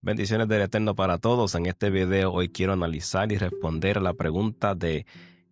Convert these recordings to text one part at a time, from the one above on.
Bendiciones del Eterno para todos. En este video hoy quiero analizar y responder a la pregunta de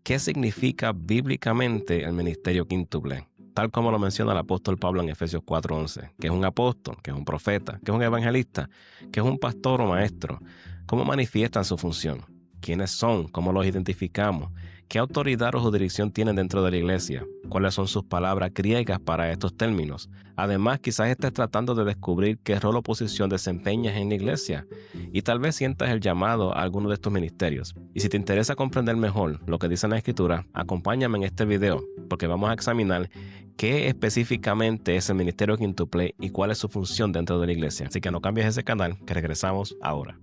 ¿qué significa bíblicamente el ministerio quíntuple? Tal como lo menciona el apóstol Pablo en Efesios 4:11, que es un apóstol, que es un profeta, que es un evangelista, que es un pastor o maestro. ¿Cómo manifiestan su función? ¿Quiénes son? ¿Cómo los identificamos? ¿Qué autoridad o jurisdicción tienen dentro de la iglesia? ¿Cuáles son sus palabras griegas para estos términos? Además, quizás estés tratando de descubrir qué rol o posición desempeñas en la iglesia y tal vez sientas el llamado a alguno de estos ministerios. Y si te interesa comprender mejor lo que dice la Escritura, acompáñame en este video porque vamos a examinar qué específicamente es el ministerio quíntuple y cuál es su función dentro de la iglesia. Así que no cambies ese canal, que regresamos ahora.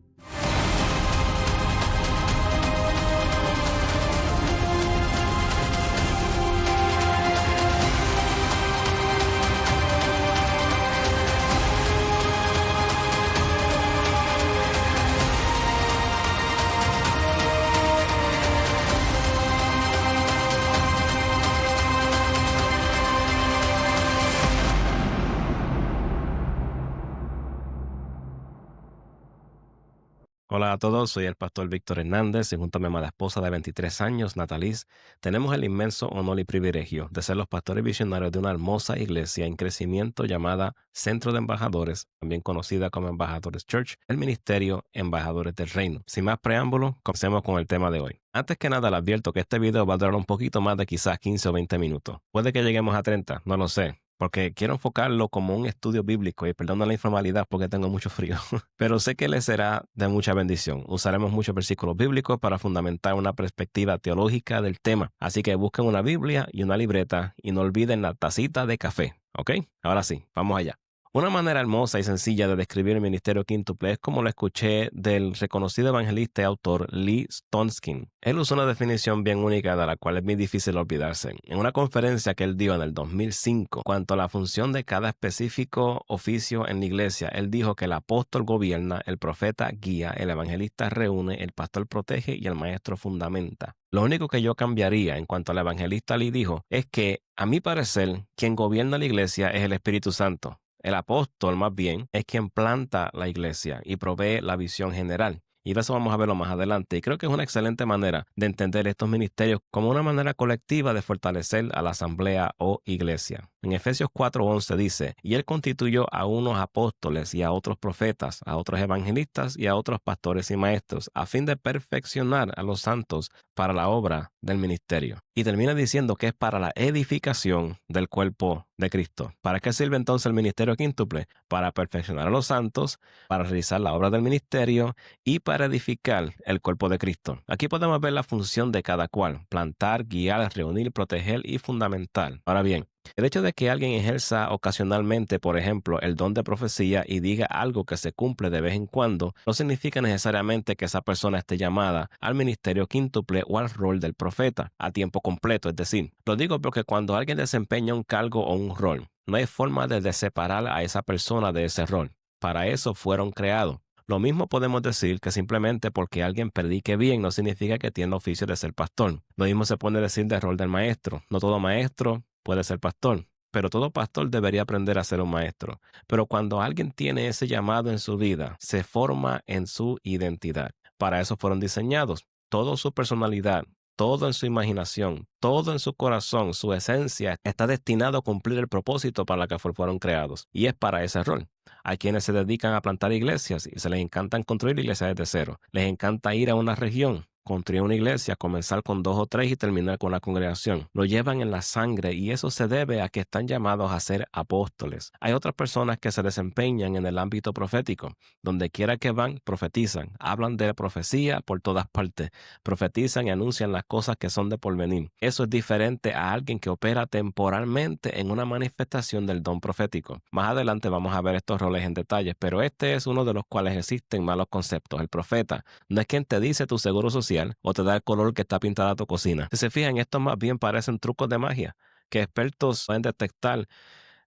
Hola a todos, soy el pastor Víctor Hernández y junto a mi amada esposa de 23 años, Nataliz, tenemos el inmenso honor y privilegio de ser los pastores visionarios de una hermosa iglesia en crecimiento llamada Centro de Embajadores, también conocida como Embajadores Church, el ministerio Embajadores del Reino. Sin más preámbulos, comencemos con el tema de hoy. Antes que nada, les advierto que este video va a durar un poquito más de quizás 15 o 20 minutos. Puede que lleguemos a 30, no lo sé, porque quiero enfocarlo como un estudio bíblico y perdona la informalidad porque tengo mucho frío, pero sé que les será de mucha bendición. Usaremos muchos versículos bíblicos para fundamentar una perspectiva teológica del tema, así que busquen una Biblia y una libreta y no olviden la tacita de café, ¿ok? Ahora sí, vamos allá. Una manera hermosa y sencilla de describir el ministerio quíntuple es como lo escuché del reconocido evangelista y autor Lee Stonskin. Él usó una definición bien única de la cual es muy difícil olvidarse. En una conferencia que él dio en el 2005, cuanto a la función de cada específico oficio en la iglesia, él dijo que el apóstol gobierna, el profeta guía, el evangelista reúne, el pastor protege y el maestro fundamenta. Lo único que yo cambiaría en cuanto al evangelista Lee dijo es que, a mi parecer, quien gobierna la iglesia es el Espíritu Santo. El apóstol, más bien, es quien planta la iglesia y provee la visión general. Y de eso vamos a verlo más adelante. Y creo que es una excelente manera de entender estos ministerios como una manera colectiva de fortalecer a la asamblea o iglesia. En Efesios 4:11 dice, y él constituyó a unos apóstoles y a otros profetas, a otros evangelistas y a otros pastores y maestros, a fin de perfeccionar a los santos para la obra del ministerio. Y termina diciendo que es para la edificación del cuerpo de Cristo. ¿Para qué sirve entonces el ministerio quíntuple? Para perfeccionar a los santos, para realizar la obra del ministerio y para edificar el cuerpo de Cristo. Aquí podemos ver la función de cada cual: plantar, guiar, reunir, proteger y fundamentar. Ahora bien, el hecho de que alguien ejerza ocasionalmente, por ejemplo, el don de profecía y diga algo que se cumple de vez en cuando, no significa necesariamente que esa persona esté llamada al ministerio quíntuple o al rol del profeta a tiempo completo. Es decir, lo digo porque cuando alguien desempeña un cargo o un rol, no hay forma de separar a esa persona de ese rol. Para eso fueron creados. Lo mismo podemos decir que simplemente porque alguien predique bien no significa que tiene oficio de ser pastor. Lo mismo se puede decir del rol del maestro. No todo maestro puede ser pastor, pero todo pastor debería aprender a ser un maestro. Pero cuando alguien tiene ese llamado en su vida, se forma en su identidad. Para eso fueron diseñados. Toda su personalidad, todo en su imaginación, todo en su corazón, su esencia, está destinado a cumplir el propósito para el que fueron creados. Y es para ese rol. Hay quienes se dedican a plantar iglesias y se les encanta construir iglesias desde cero. Les encanta ir a una región, construir una iglesia, comenzar con 2 o 3 y terminar con una congregación. Lo llevan en la sangre y eso se debe a que están llamados a ser apóstoles. Hay otras personas que se desempeñan en el ámbito profético. Donde quiera que van, profetizan. Hablan de profecía por todas partes. Profetizan y anuncian las cosas que son de porvenir. Eso es diferente a alguien que opera temporalmente en una manifestación del don profético. Más adelante vamos a ver estos roles en detalles, pero este es uno de los cuales existen malos conceptos. El profeta no es quien te dice tu seguro social o te da el color que está pintada tu cocina. Si se fijan, estos más bien parecen trucos de magia que expertos pueden detectar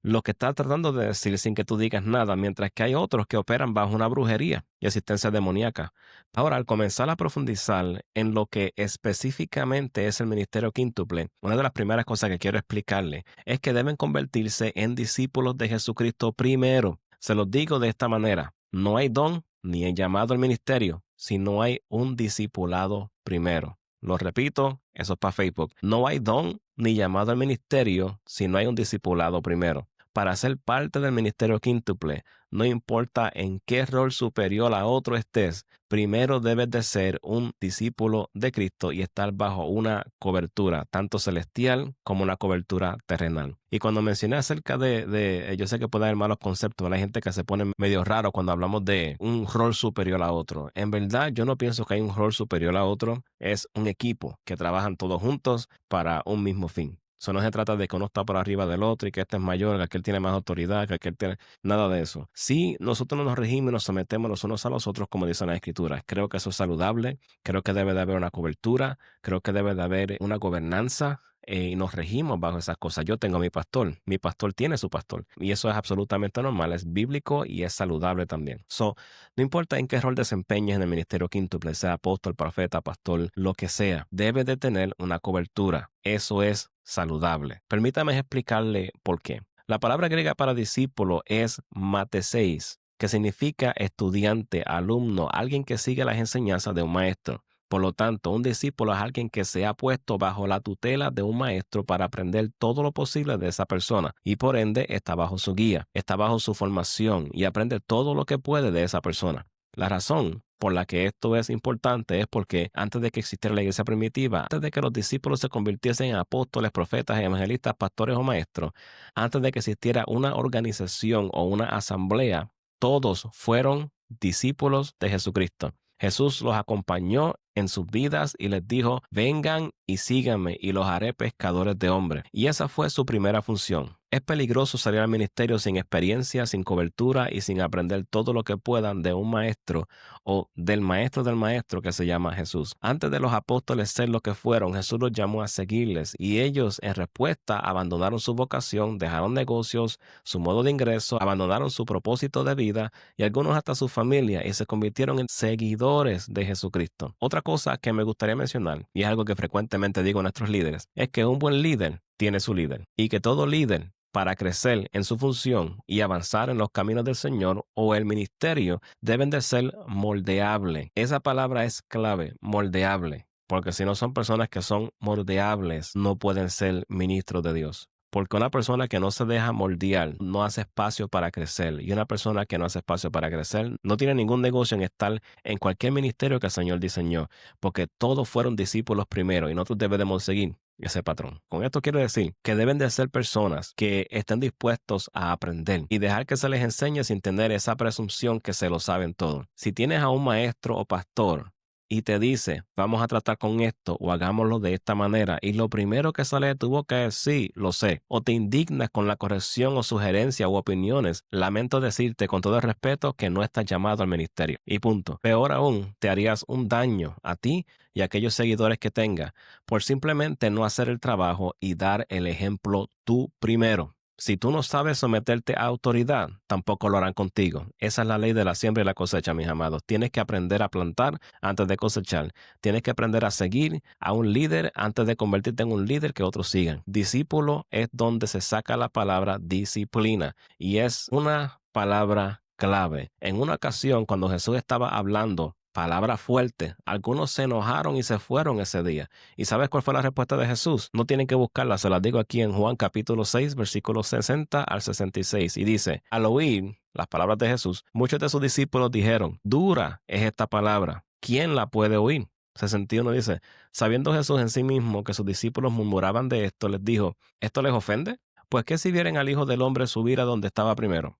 lo que está tratando de decir sin que tú digas nada, mientras que hay otros que operan bajo una brujería y asistencia demoníaca. Ahora, al comenzar a profundizar en lo que específicamente es el ministerio quíntuple, una de las primeras cosas que quiero explicarle es que deben convertirse en discípulos de Jesucristo primero. Se los digo de esta manera: no hay don ni el llamado al ministerio si no hay un discipulado primero. Lo repito, eso es para Facebook. No hay don ni llamado al ministerio si no hay un discipulado primero. Para ser parte del ministerio quíntuple, no importa en qué rol superior a otro estés, primero debes de ser un discípulo de Cristo y estar bajo una cobertura, tanto celestial como una cobertura terrenal. Y cuando mencioné acerca yo sé que puede haber malos conceptos, hay gente que se pone medio raro cuando hablamos de un rol superior a otro. En verdad, yo no pienso que hay un rol superior a otro, es un equipo que trabajan todos juntos para un mismo fin. Eso no se trata de que uno está por arriba del otro y que este es mayor, que aquel tiene más autoridad, que aquel tiene... Nada de eso. Sí, nosotros nos regimos y nos sometemos los unos a los otros, como dicen las Escrituras. Creo que eso es saludable. Creo que debe de haber una cobertura. Creo que debe de haber una gobernanza. Y nos regimos bajo esas cosas. Yo tengo mi pastor tiene su pastor. Y eso es absolutamente normal, es bíblico y es saludable también. No importa en qué rol desempeñes en el ministerio quíntuple, sea apóstol, profeta, pastor, lo que sea, debe de tener una cobertura. Eso es saludable. Permítame explicarle por qué. La palabra griega para discípulo es mateseis, que significa estudiante, alumno, alguien que sigue las enseñanzas de un maestro. Por lo tanto, un discípulo es alguien que se ha puesto bajo la tutela de un maestro para aprender todo lo posible de esa persona y por ende está bajo su guía, está bajo su formación y aprende todo lo que puede de esa persona. La razón por la que esto es importante es porque antes de que existiera la iglesia primitiva, antes de que los discípulos se convirtiesen en apóstoles, profetas, evangelistas, pastores o maestros, antes de que existiera una organización o una asamblea, todos fueron discípulos de Jesucristo. Jesús los acompañó en sus vidas y les dijo, vengan y síganme y los haré pescadores de hombres. Y esa fue su primera función. Es peligroso salir al ministerio sin experiencia, sin cobertura y sin aprender todo lo que puedan de un maestro o del maestro que se llama Jesús. Antes de los apóstoles ser lo que fueron, Jesús los llamó a seguirles y ellos en respuesta abandonaron su vocación, dejaron negocios, su modo de ingreso, abandonaron su propósito de vida y algunos hasta su familia y se convirtieron en seguidores de Jesucristo. Otra cosa que me gustaría mencionar, y es algo que frecuentemente digo a nuestros líderes, es que un buen líder tiene su líder y que todo líder para crecer en su función y avanzar en los caminos del Señor o el ministerio deben de ser moldeables. Esa palabra es clave, moldeable, porque si no son personas que son moldeables, no pueden ser ministros de Dios. Porque una persona que no se deja moldear no hace espacio para crecer. Y una persona que no hace espacio para crecer no tiene ningún negocio en estar en cualquier ministerio que el Señor diseñó. Porque todos fueron discípulos primero y nosotros debemos seguir ese patrón. Con esto quiero decir que deben de ser personas que estén dispuestos a aprender y dejar que se les enseñe sin tener esa presunción que se lo saben todo. Si tienes a un maestro o pastor y te dice, vamos a tratar con esto o hagámoslo de esta manera, y lo primero que sale de tu boca es sí, lo sé, o te indignas con la corrección o sugerencia u opiniones, lamento decirte con todo el respeto que no estás llamado al ministerio. Y punto. Peor aún, te harías un daño a ti y a aquellos seguidores que tengas por simplemente no hacer el trabajo y dar el ejemplo tú primero. Si tú no sabes someterte a autoridad, tampoco lo harán contigo. Esa es la ley de la siembra y la cosecha, mis amados. Tienes que aprender a plantar antes de cosechar. Tienes que aprender a seguir a un líder antes de convertirte en un líder que otros sigan. Discípulo es donde se saca la palabra disciplina y es una palabra clave. En una ocasión, cuando Jesús estaba hablando palabra fuerte, algunos se enojaron y se fueron ese día. ¿Y sabes cuál fue la respuesta de Jesús? No tienen que buscarla, se las digo aquí en Juan capítulo 6, versículos 60 al 66. Y dice, al oír las palabras de Jesús, muchos de sus discípulos dijeron, dura es esta palabra, ¿quién la puede oír? 61 dice, sabiendo Jesús en sí mismo que sus discípulos murmuraban de esto, les dijo, ¿esto les ofende? Pues ¿qué si vieren al Hijo del Hombre subir a donde estaba primero?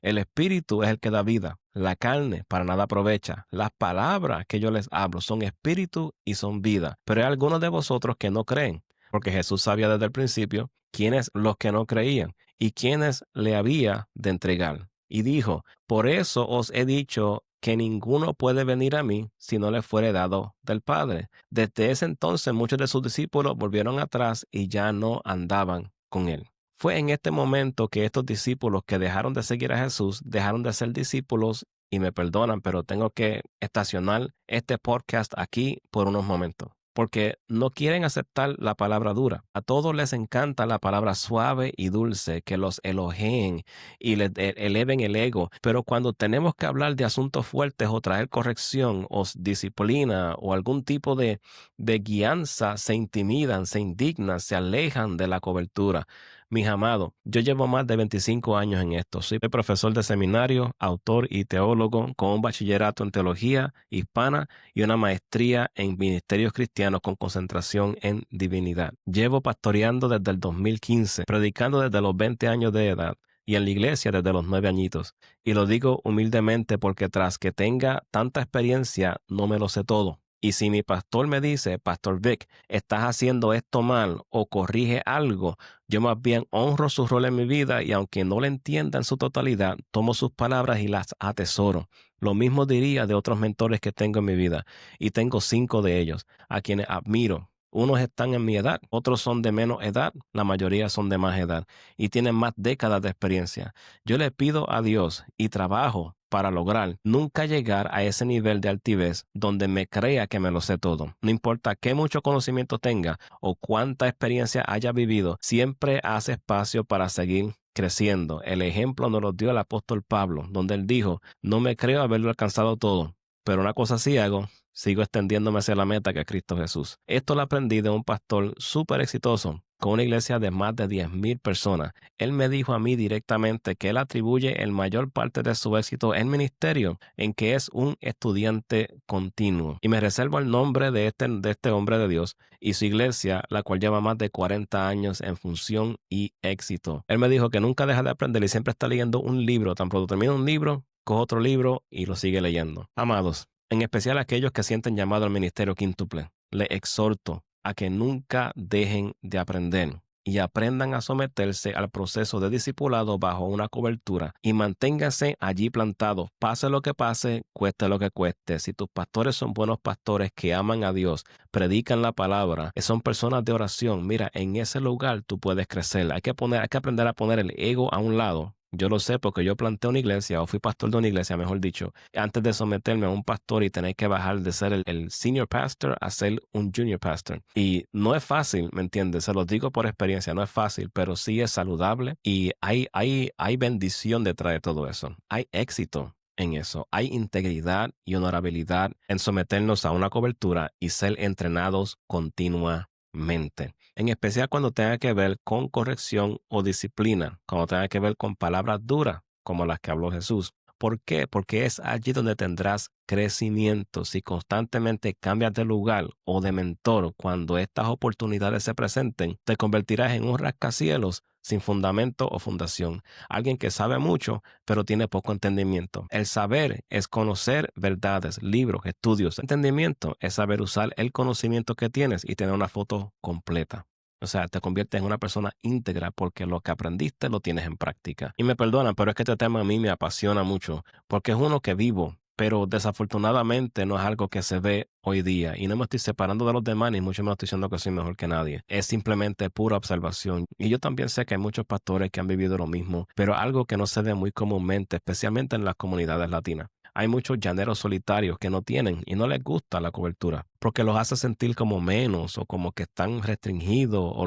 El espíritu es el que da vida, la carne para nada aprovecha. Las palabras que yo les hablo son espíritu y son vida. Pero hay algunos de vosotros que no creen, porque Jesús sabía desde el principio quiénes los que no creían y quiénes le había de entregar. Y dijo, por eso os he dicho que ninguno puede venir a mí si no le fuere dado del Padre. Desde ese entonces muchos de sus discípulos volvieron atrás y ya no andaban con él. Fue en este momento que estos discípulos que dejaron de seguir a Jesús, dejaron de ser discípulos y me perdonan, pero tengo que estacionar este podcast aquí por unos momentos. porque no quieren aceptar la palabra dura. A todos les encanta la palabra suave y dulce, que los elogien y les eleven el ego. Pero cuando tenemos que hablar de asuntos fuertes o traer corrección o disciplina o algún tipo de guianza, se intimidan, se indignan, se alejan de la cobertura. Mis amados, yo llevo más de 25 años en esto. Soy profesor de seminario, autor y teólogo con un bachillerato en teología hispana y una maestría en ministerios cristianos con concentración en divinidad. Llevo pastoreando desde el 2015, predicando desde los 20 años de edad y en la iglesia desde los 9 añitos. Y lo digo humildemente porque tras que tenga tanta experiencia, no me lo sé todo. Y si mi pastor me dice, Pastor Vic, estás haciendo esto mal o corrige algo, yo más bien honro su rol en mi vida y aunque no le entienda en su totalidad, tomo sus palabras y las atesoro. Lo mismo diría de otros mentores que tengo en mi vida y tengo 5 de ellos, a quienes admiro. Unos están en mi edad, otros son de menos edad, la mayoría son de más edad y tienen más décadas de experiencia. Yo le pido a Dios y trabajo para lograr nunca llegar a ese nivel de altivez donde me crea que me lo sé todo. No importa qué mucho conocimiento tenga o cuánta experiencia haya vivido, siempre hace espacio para seguir creciendo. El ejemplo nos lo dio el apóstol Pablo, donde él dijo, no me creo haberlo alcanzado todo, pero una cosa sí hago, sigo extendiéndome hacia la meta que es Cristo Jesús. Esto lo aprendí de un pastor súper exitoso con una iglesia de más de 10,000 personas. Él me dijo a mí directamente que él atribuye el mayor parte de su éxito en ministerio en que es un estudiante continuo. Y me reservo el nombre de este hombre de Dios y su iglesia, la cual lleva más de 40 años en función y éxito. Él me dijo que nunca deja de aprender y siempre está leyendo un libro. Tan pronto termina un libro, coge otro libro y lo sigue leyendo. Amados, en especial aquellos que sienten llamado al ministerio quíntuple, les exhorto a que nunca dejen de aprender y aprendan a someterse al proceso de discipulado bajo una cobertura y manténganse allí plantados, pase lo que pase, cueste lo que cueste. Si tus pastores son buenos pastores que aman a Dios, predican la palabra, son personas de oración, mira, en ese lugar tú puedes crecer. Hay que aprender a poner el ego a un lado. Yo lo sé porque yo planté una iglesia o fui pastor de una iglesia, mejor dicho, antes de someterme a un pastor y tener que bajar de ser el senior pastor a ser un junior pastor. Y no es fácil, ¿me entiendes? Se los digo por experiencia, no es fácil, pero sí es saludable y hay bendición detrás de todo eso. Hay éxito en eso. Hay integridad y honorabilidad en someternos a una cobertura y ser entrenados continuamente. En especial cuando tenga que ver con corrección o disciplina, cuando tenga que ver con palabras duras como las que habló Jesús. ¿Por qué? Porque es allí donde tendrás crecimiento. Si constantemente cambias de lugar o de mentor cuando estas oportunidades se presenten, te convertirás en un rascacielos sin fundamento o fundación. Alguien que sabe mucho, pero tiene poco entendimiento. El saber es conocer verdades, libros, estudios. Entendimiento es saber usar el conocimiento que tienes y tener una foto completa. O sea, te conviertes en una persona íntegra porque lo que aprendiste lo tienes en práctica. Y me perdonan, pero es que este tema a mí me apasiona mucho porque es uno que vivo, pero desafortunadamente no es algo que se ve hoy día. Y no me estoy separando de los demás, ni mucho menos estoy diciendo que soy mejor que nadie. Es simplemente pura observación. Y yo también sé que hay muchos pastores que han vivido lo mismo, pero algo que no se ve muy comúnmente, especialmente en las comunidades latinas. Hay muchos llaneros solitarios que no tienen y no les gusta la cobertura porque los hace sentir como menos o como que están restringidos o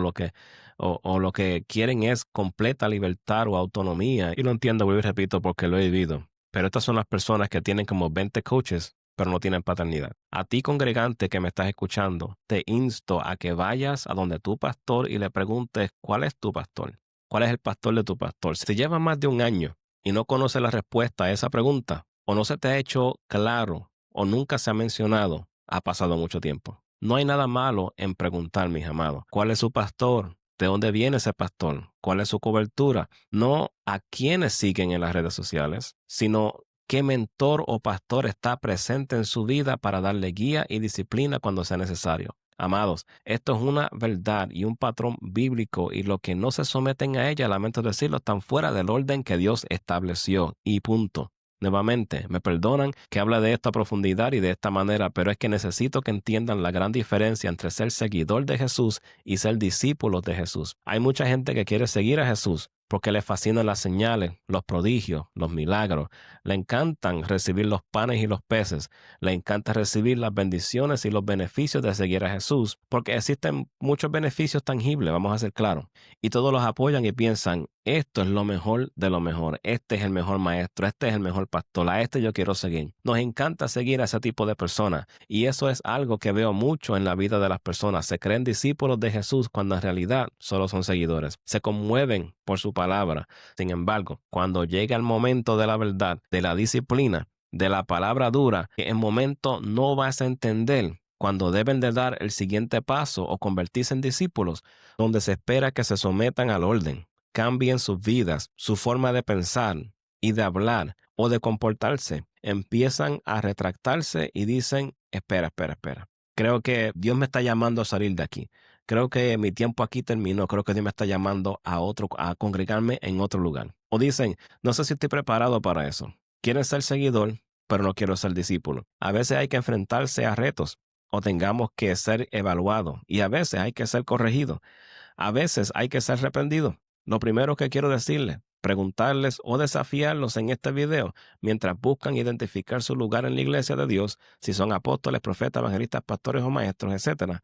lo que quieren es completa libertad o autonomía. Y lo entiendo, vuelvo y repito, porque lo he vivido. Pero estas son las personas que tienen como 20 coaches, pero no tienen paternidad. A ti, congregante que me estás escuchando, te insto a que vayas a donde tu pastor y le preguntes cuál es tu pastor, cuál es el pastor de tu pastor. Si lleva más de un año y no conoce la respuesta a esa pregunta, o no se te ha hecho claro, o nunca se ha mencionado, ha pasado mucho tiempo. No hay nada malo en preguntar, mis amados, ¿cuál es su pastor? ¿De dónde viene ese pastor? ¿Cuál es su cobertura? No a quienes siguen en las redes sociales, sino qué mentor o pastor está presente en su vida para darle guía y disciplina cuando sea necesario. Amados, esto es una verdad y un patrón bíblico y los que no se someten a ella, lamento decirlo, están fuera del orden que Dios estableció y punto. Nuevamente, me perdonan que hable de esto a profundidad y de esta manera, pero es que necesito que entiendan la gran diferencia entre ser seguidor de Jesús y ser discípulos de Jesús. Hay mucha gente que quiere seguir a Jesús, porque le fascinan las señales, los prodigios, los milagros. Le encantan recibir los panes y los peces. Le encanta recibir las bendiciones y los beneficios de seguir a Jesús, porque existen muchos beneficios tangibles, vamos a ser claros. Y todos los apoyan y piensan, esto es lo mejor de lo mejor. Este es el mejor maestro, este es el mejor pastor, a este yo quiero seguir. Nos encanta seguir a ese tipo de personas. Y eso es algo que veo mucho en la vida de las personas. Se creen discípulos de Jesús cuando en realidad solo son seguidores. Se conmueven por su palabra. Sin embargo, cuando llega el momento de la verdad, de la disciplina, de la palabra dura, que en momento no vas a entender cuando deben de dar el siguiente paso o convertirse en discípulos, donde se espera que se sometan al orden, cambien sus vidas, su forma de pensar y de hablar o de comportarse, empiezan a retractarse y dicen, espera. Creo que Dios me está llamando a salir de aquí. Creo que mi tiempo aquí terminó. Creo que Dios me está llamando a congregarme en otro lugar. O dicen, no sé si estoy preparado para eso. Quieren ser seguidor, pero no quiero ser discípulo. A veces hay que enfrentarse a retos o tengamos que ser evaluados y a veces hay que ser corregidos. A veces hay que ser reprendidos. Lo primero que quiero decirles, preguntarles o desafiarlos en este video mientras buscan identificar su lugar en la iglesia de Dios, si son apóstoles, profetas, evangelistas, pastores o maestros, etc.,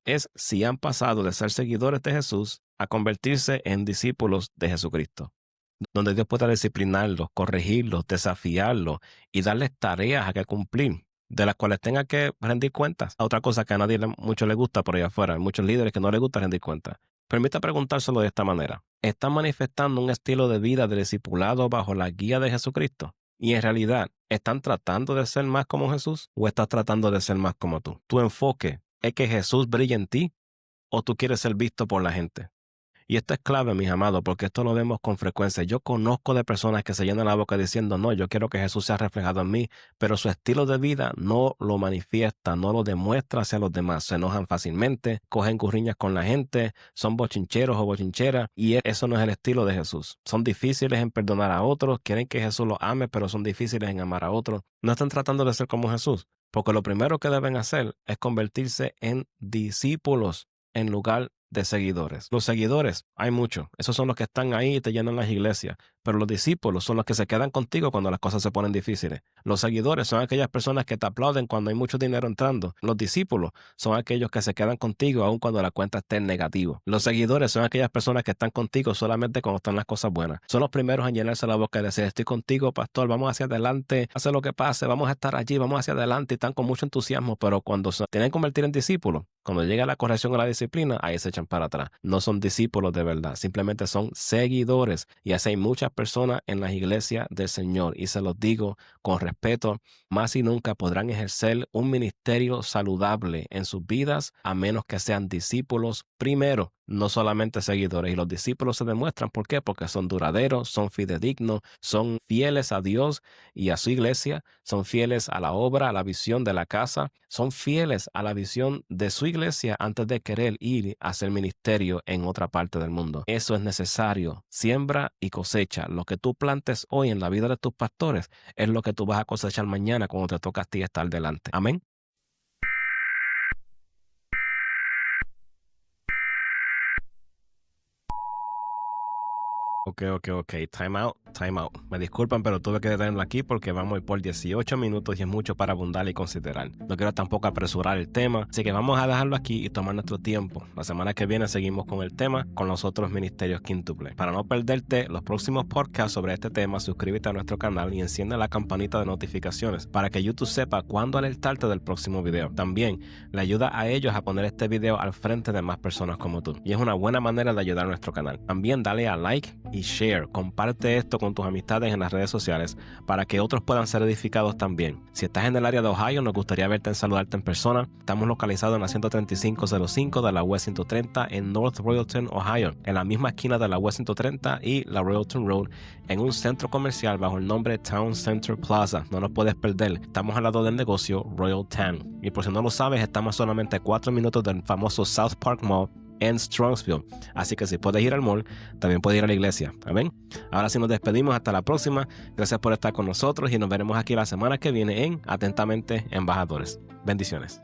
es si han pasado de ser seguidores de Jesús a convertirse en discípulos de Jesucristo, donde Dios pueda disciplinarlos, corregirlos, desafiarlos y darles tareas a que cumplir, de las cuales tenga que rendir cuentas. Otra cosa que a nadie mucho le gusta por allá afuera, hay muchos líderes que no les gusta rendir cuentas. Permita preguntárselo de esta manera. ¿Están manifestando un estilo de vida de discipulado bajo la guía de Jesucristo? Y en realidad, ¿están tratando de ser más como Jesús o estás tratando de ser más como tú? ¿Tu enfoque es que Jesús brille en ti o tú quieres ser visto por la gente? Y esto es clave, mis amados, porque esto lo vemos con frecuencia. Yo conozco de personas que se llenan la boca diciendo, no, yo quiero que Jesús sea reflejado en mí, pero su estilo de vida no lo manifiesta, no lo demuestra hacia los demás. Se enojan fácilmente, cogen curriñas con la gente, son bochincheros o bochincheras, y eso no es el estilo de Jesús. Son difíciles en perdonar a otros, quieren que Jesús los ame, pero son difíciles en amar a otros. No están tratando de ser como Jesús, porque lo primero que deben hacer es convertirse en discípulos en lugar de seguidores. Los seguidores, hay muchos. Esos son los que están ahí y te llenan las iglesias. Pero los discípulos son los que se quedan contigo cuando las cosas se ponen difíciles. Los seguidores son aquellas personas que te aplauden cuando hay mucho dinero entrando. Los discípulos son aquellos que se quedan contigo aun cuando la cuenta esté en negativo. Los seguidores son aquellas personas que están contigo solamente cuando están las cosas buenas. Son los primeros en llenarse la boca y decir, estoy contigo, pastor, vamos hacia adelante, hace lo que pase, vamos a estar allí, vamos hacia adelante, y están con mucho entusiasmo, pero cuando se tienen que convertir en discípulos, cuando llega la corrección o la disciplina, ahí se echan para atrás. No son discípulos de verdad, simplemente son seguidores. Y así hay muchas personas en las iglesias del Señor. Y se los digo con respeto, más y nunca podrán ejercer un ministerio saludable en sus vidas a menos que sean discípulos primero, no solamente seguidores. Y los discípulos se demuestran, ¿por qué? Porque son duraderos, son fidedignos, son fieles a Dios y a su iglesia, son fieles a la obra, a la visión de la casa, son fieles a la visión de su iglesia antes de querer ir a hacer ministerio en otra parte del mundo. Eso es necesario. Siembra y cosecha. Lo que tú plantes hoy en la vida de tus pastores es lo que tú vas a cosechar mañana cuando te toca a ti estar delante. Amén. Ok. Time out. Me disculpan, pero tuve que detenerlo aquí porque vamos a ir por 18 minutos y es mucho para abundar y considerar. No quiero tampoco apresurar el tema, así que vamos a dejarlo aquí y tomar nuestro tiempo. La semana que viene seguimos con el tema, con los otros ministerios quíntuple. Para no perderte los próximos podcasts sobre este tema, suscríbete a nuestro canal y enciende la campanita de notificaciones para que YouTube sepa cuándo alertarte del próximo video. También le ayuda a ellos a poner este video al frente de más personas como tú. Y es una buena manera de ayudar a nuestro canal. También dale a like y share. Comparte esto con tus amistades en las redes sociales para que otros puedan ser edificados también. Si estás en el área de Ohio, nos gustaría verte en saludarte en persona. Estamos localizados en la 13505 de la West 130 en North Royalton, Ohio, en la misma esquina de la West 130 y la Royalton Road, en un centro comercial bajo el nombre Town Center Plaza. No nos puedes perder. Estamos al lado del negocio Royal Town. Y por si no lo sabes, estamos solamente a 4 minutos del famoso South Park Mall en Strongsville. Así que si puedes ir al mall, también puedes ir a la iglesia. Amén. Ahora sí nos despedimos. Hasta la próxima. Gracias por estar con nosotros y nos veremos aquí la semana que viene en Atentamente Embajadores. Bendiciones.